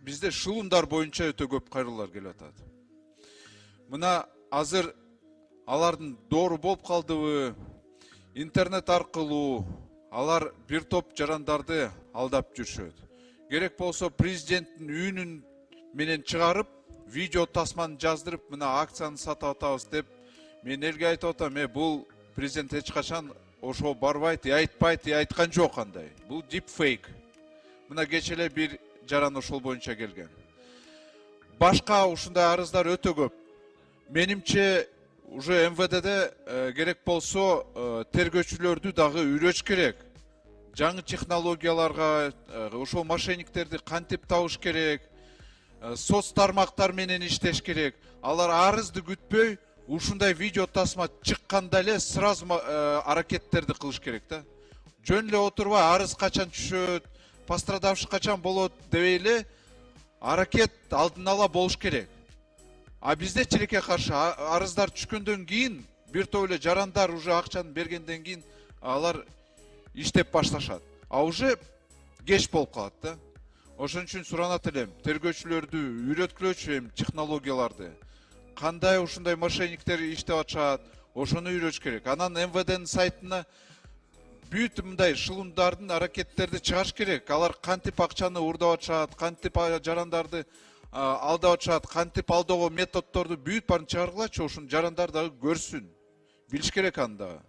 Бизде шылымдар боюнча өтө көп кайрылуулар келип атат. Мына азыр алардын доору болуп калдыбы, интернет аркылуу алар бир топ жарандарды алдап жүрүшөт. Керек болсо президенттин үйүнүн менен чыгарып, видео тасманы жаздырып, мына акцияны сатып атабыз деп, мен элге айтып атам, бул президент эч качан ошого барбайт, айтпайт, айткан жок андай. Бул дипфейк. Мына кече эле бир жаран ошол боюнча келген. Башка ушундай арыздар өтө көп. Менимче уже МВДде керек болсо тергөөчүлөрдү дагы үйрөтүш керек. Жаңы технологияларга ошол мошенниктерди кантип табыш керек, соц тармактар менен иштеш керек. Алар арызды күтпөй, ушундай видео тасма чыкканда эле сразу аракеттерди кылыш керек да. Жөн эле отурбай арыз качан түшөт, пострадавший качан болот дебей эле аракет алдын ала болуш керек. А бизде чилекке каршы арыздар түшкөндөн кийин бир топ эле жарандар уже акчаны бергенден кийин алар иштеп башташат. А уже кеч болуп калат да. Ошон үчүн суранат элем, тергөөчүлөрдү үйрөткүлөчү технологияларды. Кандай ушундай мошенниктер иштеп атышат, ошону үйрөтүш керек. Анан МВДнын сайтына бүт мындай шылымдардын аракеттерди чыгаш керек. Алар кантип акчаны уурдап атышат, кантип жарандарды алдап атышат, кантип алдоого методдорду бүт баарын чыгаргылачы, ошону жарандар дагы көрсүн. Билиш керек аны дагы.